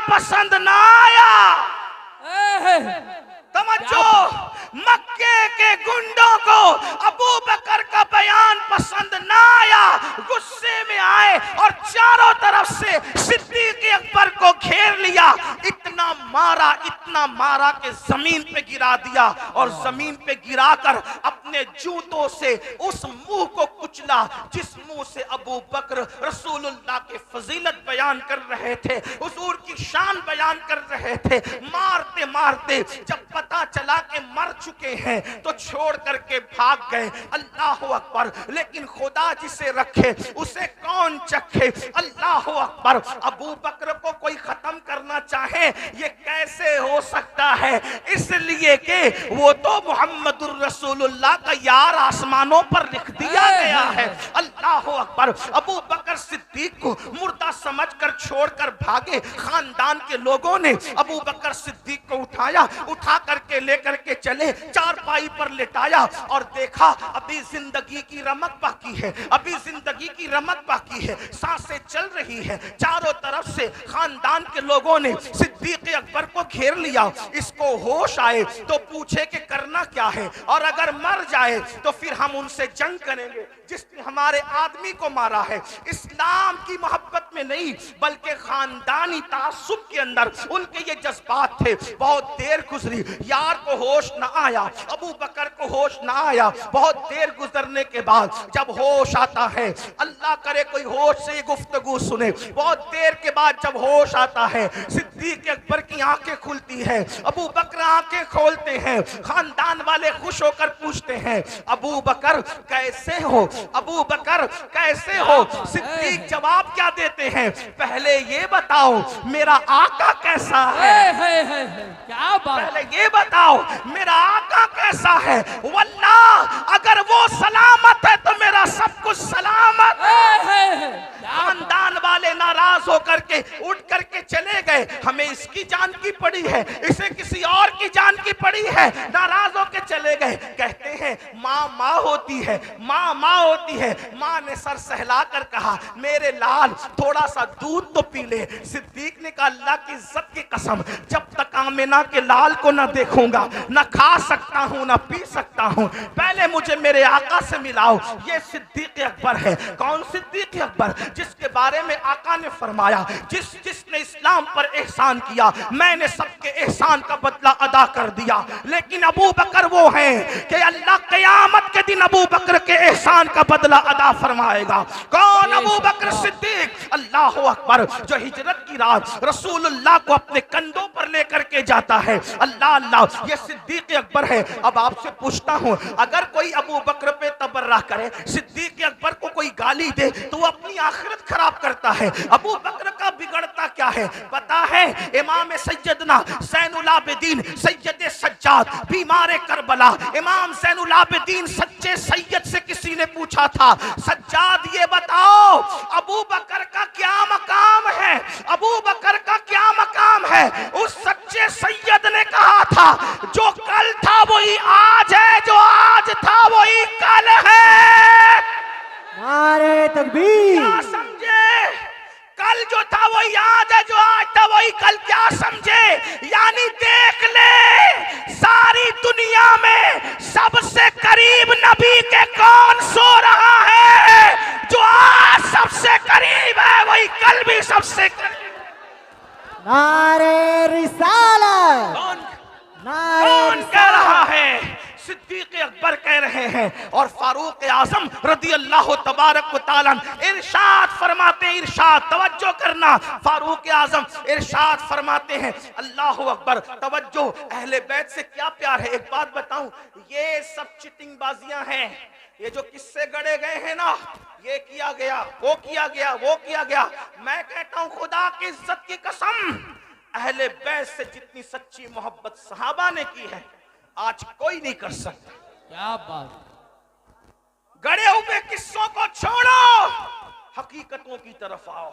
पसंद ना आया। समझो, मक्के के गुंडों को अबू बकर का बयान पसंद ना आया, गुस्से में आए और चारों तरफ से सिद्दीक अकबर को घेर लिया। इतना मारा कि जमीन पे गिरा दिया और जमीन पे गिराकर अपने जूतों से उस मुंह को कुचला जिस मुंह से अबू बकर रसूलुल्लाह के फजीलत बयान कर रहे थे, हुजूर की शान बयान कर रहे थे। मारते मारते जब पता चला कि मर चुके हैं तो छोड़ करके भाग गए। अल्लाह अकबर। लेकिन खुदा जिसे रखे उसे कौन चखे। अल्लाह अकबर। अबू बकर को कोई खत्म करना चाहे ये कैसे हो सकता है, इसलिए कि वो तो मुहम्मदुर रसूलुल्लाह का यार आसमानों पर लिख दिया गया है। अल्लाह अकबर। अबू बकर सिद्दीक को मुर्दा समझकर छोड़कर भागे। खानदान के लोगों ने अबू बकर सिद्दीक को उठा करके लेकर के चले, चारपाई पर लेटाया और देखा अभी जिंदगी की रमक बाकी है, अभी जिंदगी की रमक बाकी है, सांसें चल रही है। चारों तरफ से खानदान के लोगों ने सिद्दीक अकबर को घेर लिया। इसको होश आए तो पूछे कि करना क्या है, और अगर मर जाए तो फिर हम उनसे जंग करेंगे जिसने हमारे आदमी को मारा है। इस्लाम की मोहब्बत में नहीं बल्कि खानदानी तासुब के अंदर उनके ये जज्बात थे। बहुत देर गुजरी, यार को होश ना आया, अबू बकर को होश ना आया। बहुत देर गुजरने के बाद जब होश आता है, अल्लाह करे कोई होश से ये गुफ्तगू सुने, बहुत देर के बाद जब होश आता है, सिद्दीक अकबर की आंखें खुलती है, अबू बकर आंखें खोलते हैं। खानदान वाले खुश होकर पूछते हैं, अबू बकर कैसे हो, अबू बकर कैसे हो। सिद्दीक जवाब क्या देते हैं, पहले ये बताओ मेरा आका कैसा है, क्या बात। पहले ये बताओ मेरा आका कैसा है। वल्लाह अगर वो सलामत है तो मेरा सब कुछ सलामत है। खानदान वाले नाराज होकर के उठ करके चले गए। हमें इसकी जान की पड़ी है, इसे किसी और की जान की पड़ी है, नाराज होकर चले गए। कहते हैं माँ माँ होती है, माँ माँ होती है। माँ ने सर सहला कर कहा मेरे लाल थोड़ा सा दूध तो पी ले। सिद्दीक ने कहा अल्लाह की इज्जत की कसम जब तक आमिना के लाल को ना देखूंगा ना खा सकता हूँ ना पी सकता हूँ, पहले मुझे मेरे आका से मिलाओ। ये सिद्दीक अकबर है। कौन सिद्दीक अकबर? जिसके बारे में आका ने फरमाया जिसने इस्लाम पर एहसान किया मैंने सबके एहसान का बदला अदा कर दिया। लेकिन अबू बकर वो हैं कि अल्लाह क़यामत के दिन अबू बकर के एहसान का बदला अदा फरमाएगा। कौन? अबू बकर सिद्दीक। अल्लाह अकबर। जो हिजरत की रात रसूलुल्लाह को अपने कंधों पर लेकर के जाता है। अल्लाह अल्लाह, ये सिद्दीक अकबर है। अब आपसे पूछता हूं, अगर कोई अबू बकर पे तबर्रा करे, सिद्दीक अकबर को कोई गाली दे तो वो अपनी आखिरत खराब करता है। अबू बकर का बिगड़ता क्या है पता है? इमाम सैयदना ज़ैनुल आबिदीन सैयद सज्जाद बीमार करबला, इमाम ज़ैनुल आबिदीन सच्चे सैयद से किसी ने पूछा था, सज्जाद ये बताओ अबू बकर का क्या मकाम है, अबू बकर का क्या मकाम है? उस सच्चे सैयद ने कहा था जो कल था वही आज है, जो आज था वही कल है। नारे तकबीर। क्या समझे? कल जो था वही आज है, जो आज था वही कल। क्या समझे? यानी देख ले सारी दुनिया में सबसे करीब नबी के कौन सो रहा है? जो आज सबसे करीब है वही कल भी सबसे करीब। नारे रिसालत। कौन कह रहा है? सिद्दीक अकबर कह रहे हैं। और फारूक आजम रदी अल्लाह तबारक व तआला इरशाद फरमाते हैं, इरशाद तवज्जो करना, फारूक आजम इरशाद फरमाते हैं, अल्लाह अकबर तवज्जो, अहले बैत से क्या प्यार है। एक बात बताऊं, ये सब चिटिंग बाजियां हैं। ये जो किस्से गढ़े गए हैं ना, ये किया गया, वो किया गया, वो किया गया। मैं कहता हूं खुदा की इज्जत की कसम, अहले बैत से जितनी सच्ची मोहब्बत सहाबा ने की है आज कोई नहीं कर सकता। क्या बात। गड़े हुए किस्सों को छोड़ो, हकीकतों की तरफ आओ।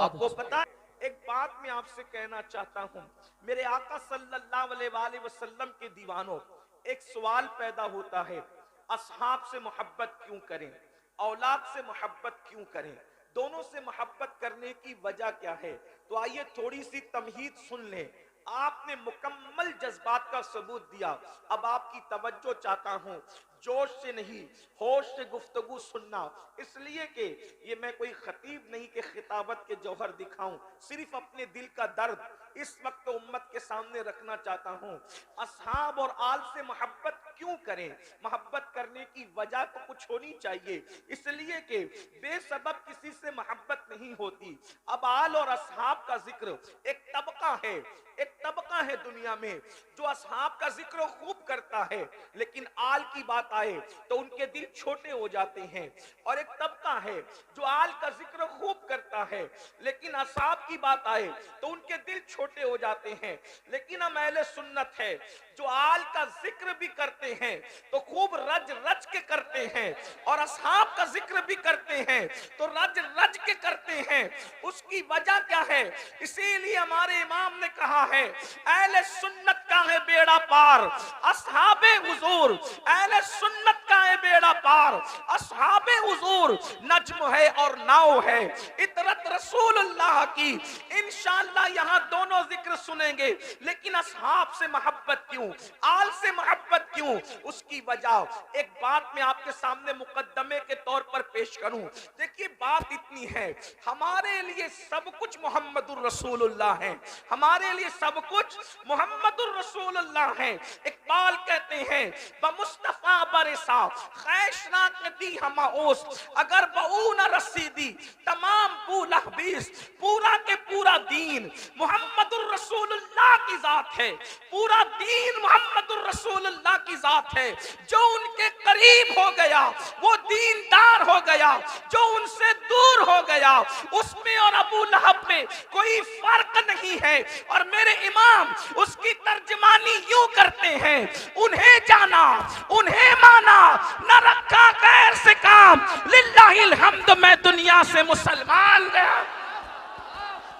आपको पता है, एक बात मैं आपसे कहना चाहता हूं, मेरे आका सल्लल्लाहु अलैहि वसल्लम के दीवानों, एक सवाल पैदा होता है, असहाब से मोहब्बत क्यों करें, औलाद से मोहब्बत क्यों करें? दोनों से मोहब्बत करने की वजह क्या है? तो आइए थोड़ी सी तमहीद सुन लें। आपने मुकम्मल जज्बात का सबूत दिया। अब आपकी तवज्जो चाहता हूं, जोश से नहीं होश से गुफ्तगू सुनना, इसलिए कि ये मैं कोई खतीब नहीं कि खिताबत के जौहर दिखाऊं, सिर्फ अपने दिल का दर्द इस वक्त उम्मत के सामने रखना चाहता हूं। असहाब और आल से मोहब्बत क्यों करें? मोहब्बत करने की वजह तो कुछ होनी चाहिए, इसलिए कि बेसबब किसी से मोहब्बत नहीं होती। अब आल और असहाब का जिक्र एक तबका है दुनिया में जो असहाब का जिक्र खूब करता है, लेकिन आल की बात आए तो उनके दिल छोटे हो जाते हैं। और एक तबका है जो आल का जिक्र खूब करता है, लेकिन असहाब की बात आए तो उनके दिल छोटे हो जाते हैं। लेकिन हम अहले सुन्नत है जो आल का जिक्र भी करते हैं तो खूब रज रज के करते हैं, और असहाब का जिक्र भी करते हैं तो रज रज के करते हैं। उसकी वजह क्या है? इसीलिए हमारे इमाम ने कहा है, अहले सुन्नत का है बेड़ा पार, असहाबे हुजूर। अहले सुन्नत का है बेड़ा पार, असहाबे हुजूर नज्म है और नाव है, इतरत रसूलुल्लाह की। इंशाअल्लाह यहाँ दोनों जिक्र सुनेंगे, लेकिन असहाब से मोहब्बत क्यों, आल से मोहब्बत क्यों? उसकी वजह एक बात मैं आपके सामने मुकद्दमे के तौर पर पेश करूं। देखिए बात इतनी है, हमारे लिए सब कुछ मोहम्मदुर रसूलुल्लाह है, हमारे लिए सब कुछ मोहम्मदुर रसूलुल्लाह है। इकबाल कहते हैं बमुस्तफा बरसा खैशना दी हम ओस, अगर बऊ न रसीदी तमाम पूलहबीस। पूरा के पूरा दीन मोहम्मदुर रसूलुल्लाह की जात है, पूरा दीन मोहम्मदुर रसूलुल्लाह की जात है। जो उनके करीब हो गया वो दीनदार हो गया, जो उनसे दूर हो गया उसमें और अबू लहब में कोई फर्क नहीं है। और मेरे इमाम उसकी तर्जमानी यूं करते हैं, उन्हें जाना उन्हें माना न रखा गैर से काम, लिल्लाहिल हम्द मैं दुनिया से मुसलमान गया।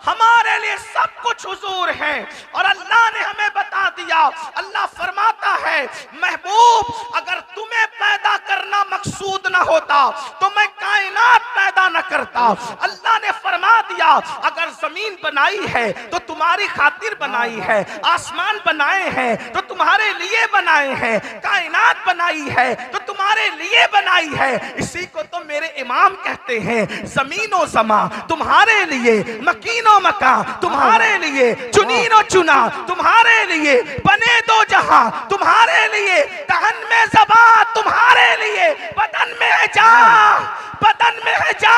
हमारे लिए सब कुछ हुजूर है, और अल्लाह ने हमें बता दिया। अल्लाह फरमाता है महबूब अगर तुम्हें पैदा करना मकसूद ना होता तो मैं कायनात पैदा न करता। अल्लाह ने फरमा दिया अगर जमीन बनाई है तो तुम्हारी खातिर बनाई है, आसमान बनाए हैं तो तुम्हारे लिए बनाए हैं, कायनात बनाई है तो तुम्हारे लिए बनाई है। इसी को तो मेरे इमाम कहते हैं जमीनो जमा तुम्हारे लिए, मकीनो मका तुम्हारे लिए, चुनीनो चुना तुम्हारे लिए, बने दो जहां तुम्हारे लिए, तहन में ज़बा तुम्हारे लिए, बदन में है जा, बदन में है जा,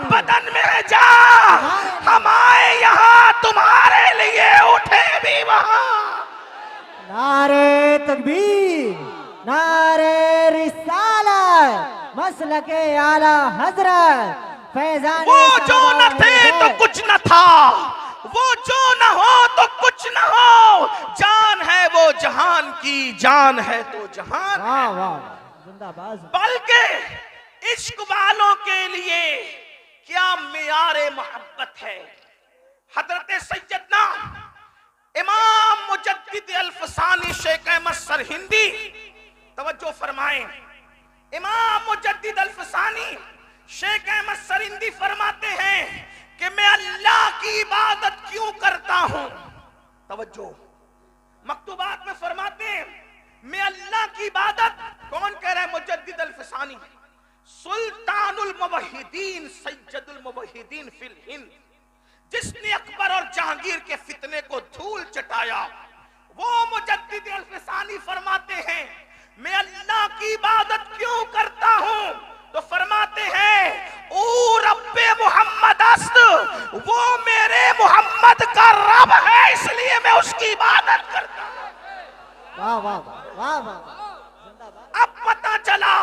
बदन में है जा। हम आए यहाँ तुम्हारे लिए, उठे भी वहां। नारे तकबीर, नारे रिसालत, मसलके आला हजरत फैजान। वो जो न थे तो कुछ न था, वो जो न हो तो कुछ न हो, जान है वो जहान की, जान है तो जहान। वाह वाह जिंदाबाद। बल्कि इश्क वालों के लिए क्या मियारे मोहब्बत है। हजरत सैयदना इमाम मुजद्दिद अल्फसानी शेख अहमद सरहिंदी, तवज्जो फरमाएं, इमाम मुजद्दिद अल्फसानी शेख अहमद सरहिंदी फरमाते हैं कि मैं अल्लाह की इबादत क्यों करता हूं। तवज्जो, मकतूबात में फरमाते हैं मैं अल्लाह की इबादत, कौन कह रहा है? मुजद्दिद अल्फसानी, सुल्तानुल मुवहिदीन सैयदुल मुवहिदीन फिल हिंद, जिसने अकबर और जहांगीर के फितने को धूल चटाया, वो मुजद्दिद अल्फसानी फरमाते हैं मैं अल्लाह की इबादत क्यों करता हूं। तो फरमाते हैं ओ रब्बे मोहम्मद अस्त, वो मेरे मोहम्मद का रब है, इसलिए मैं उसकी इबादत करता हूं। वाह वाह वाह वाह। अब पता चला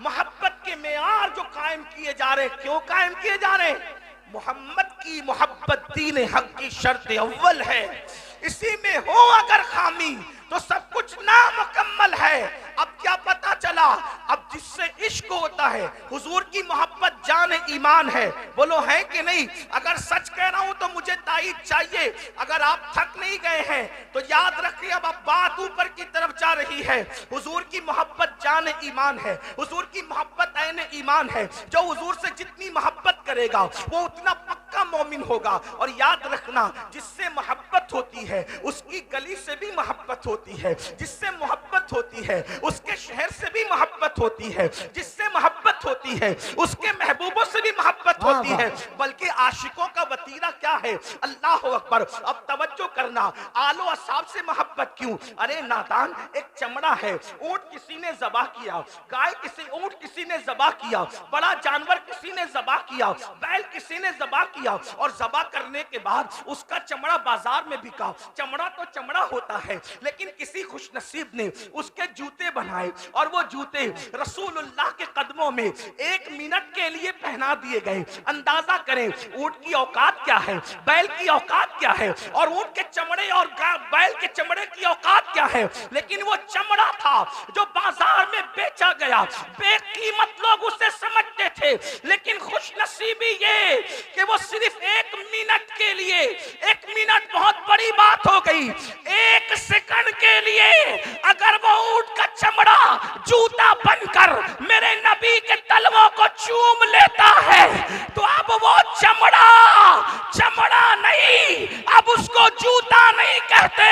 मोहब्बत के मेयार जो कायम किए जा रहे, क्यों कायम किए जा रहे? मोहम्मद की मोहब्बत दीन हक की शर्त अव्वल है, इसी में हो अगर खामी तो सब कुछ नामुकम्मल है। अब क्या पता चला? ताला। अब जिससे इश्क होता है, हुजूर की मोहब्बत जान ईमान है। बोलो है कि नहीं? अगर सच कह रहा हूं तो मुझे ताईद चाहिए। अगर आप थक नहीं गए हैं तो याद रखिए, अब बात ऊपर की तरफ जा रही है। हुजूर की मोहब्बत जान ईमान है, हुजूर की मोहब्बत ऐन ईमान है। जो हुजूर से जितनी मोहब्बत करेगा वो उतना पक्का मोमिन होगा। और याद रखना, जिससे मोहब्बत होती है उसकी गली से भी मोहब्बत होती है, जिससे मोहब्बत होती है उसके शहर से भी मोहब्बत होती है, जिससे मोहब्बत होती है उसके महबूबों से भी मोहब्बत होती है। बल्कि आशिकों का वतीरा क्या है? अल्लाह अकबर। अब तवज्जो करना, आलो असाब से मोहब्बत क्यों? अरे नादान, एक चमड़ा है, ऊंट किसी ने ज़बा किया, गाय ऊंट किसी ने ज़बा किया, बड़ा जानवर किसी ने ज़बा किया, बैल किसी ने ज़बा किया, और ज़बा करने के बाद उसका चमड़ा बाजार में बिका। चमड़ा तो चमड़ा होता है, लेकिन किसी खुशनसीब ने उसके जूते बनाए, और वो जूते रसूलुल्लाह के कदमों में 1 मिनट के लिए पहना दिए गए। अंदाजा करें ऊंट की औकात क्या है, बैल की औकात क्या है, और ऊंट के चमड़े और बैल के चमड़े की औकात क्या है। लेकिन वो चमड़ा था जो बाजार में बेचा गया, बेकीमत लोग उसे समझते थे। लेकिन खुशनसीबी ये कि वो सिर्फ 1 मिनट के लिए, 1 मिनट बहुत बड़ी बात हो गई, 1 सेकंड के लिए अगर वो ऊंट का चमड़ा जूता बनकर मेरे नबी के तलवों को चूम लेता है, तो अब वो चमड़ा नहीं, अब उसको जूता नहीं कहते,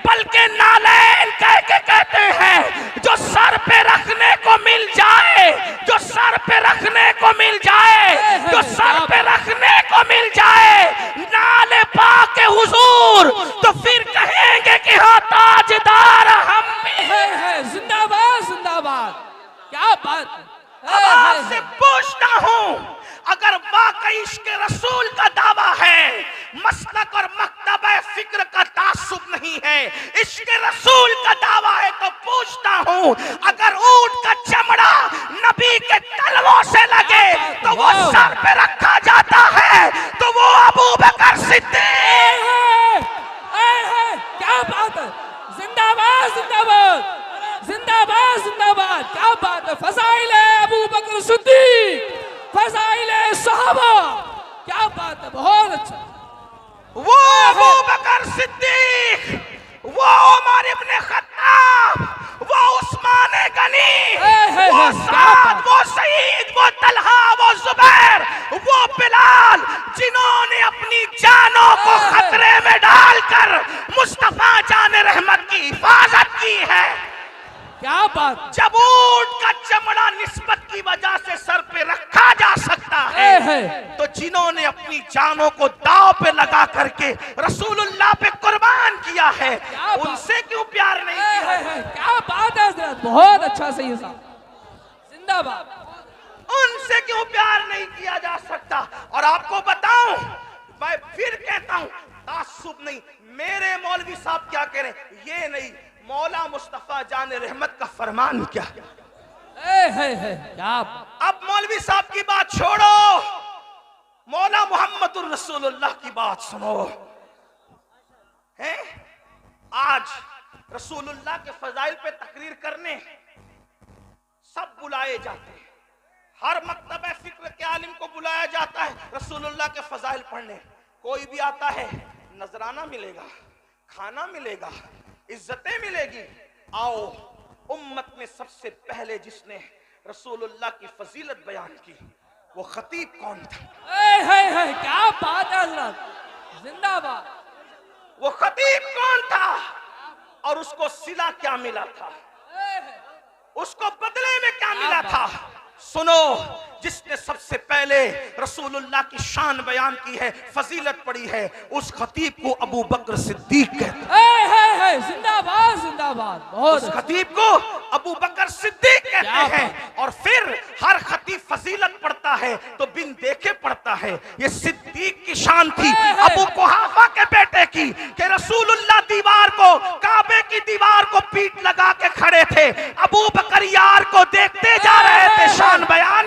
बल्कि नालैन कह के कहते हैं। जो सर पे रखने को मिल जाए, जो सर पे रखने को मिल जाए, जो सर पे रखने को मिल जाए नाले पाक के हुजूर, तो फिर कहेंगे कि हाँ ताजदार हम भी है। जिंदाबाद जिंदाबाद, क्या बात। अब आपसे पूछता हूं, अगर वाकई इश्क रसूल का दावा है, मसलक और मकतब फिक्र का तासुब नहीं है, इश्क रसूल का दावा है, तो पूछता हूं, अगर ऊंट का चमड़ा नबी के तलवों से लगे तो वो सर पे रखा जाता है, तो वो अबू बकर सिद्दीक। क्या बात है। जिंदाबाद जिंदाबाद जिंदाबाद जिंदाबाद, क्या बात है। फज़ाइल अबू बकर सिद्दीक, फज़ाइल सहाबा, क्या बात है, बहुत अच्छा। वो अबू बकर सिद्दीक, वो उमर इब्न खत्ताब, वो उस्मान गनी, वो साद, वो सईद, वो तलहा, वो जुबैर, वो बिलाल, जिन्होंने अपनी जानों को खतरे में डालकर मुस्तफा जान रहमत की हिफाजत की है। क्या बात। जब ऊंट का चमड़ा निस्बत की वजह से सर पे रखा जा सकता है, तो जिन्होंने अपनी जानों को दांव पे लगा करके रसूलुल्लाह पे कुर्बान किया है, उनसे क्यों प्यार नहीं किया? क्या बात है हज़रत, बहुत अच्छा। सही साहब, जिंदाबाद। उनसे क्यों प्यार नहीं किया जा सकता? और आपको बताऊं, मैं फिर कहता हूं, तासुब नहीं। मेरे मौलवी साहब क्या कह रहे हैं ये नहीं, मौला मुस्तफा जान रहमत का फरमान क्या क्या। अब मौलवी साहब की बात छोड़ो, मौला मोहम्मदुर रसूलुल्लाह की बात सुनो। हैं आज रसूलुल्लाह के फजाइल पे तकरीर करने सब बुलाए जाते हैं, हर मकतब फिक्र के आलिम को बुलाया जाता है रसूलुल्लाह के फजाइल पढ़ने। कोई भी आता है, नजराना मिलेगा, खाना मिलेगा, इज्जतें मिलेगी। आओ, उम्मत में सबसे पहले जिसने रसूलुल्लाह की फजीलत बयान की वो खतीब कौन था? क्या बात है हज़रत, जिंदाबाद। वो खतीब कौन था और उसको सिला क्या मिला था, उसको बदले में क्या मिला था? सुनो, जिसने सबसे पहले रसूलुल्लाह की शान बयान की है, फजीलत पड़ी है, उस खतीब को अबू बकर सिद्दीक कहते हैं। जिंदाबाद जिंदाबाद, बहुत। उस खतीब को अबू बकर सिद्दीक कहते हैं। और फिर हर खतीब फजीलत पढ़ता है तो बिन देखे पढ़ता है। ये सिद्दीक की शान थी अबू कुहाफा के बेटे की, कि रसूलुल्लाह दीवार को, काबे की दीवार को पीठ लगा के खड़े थे, अबू बकर यार को देखते जा रहे थे, शान बयान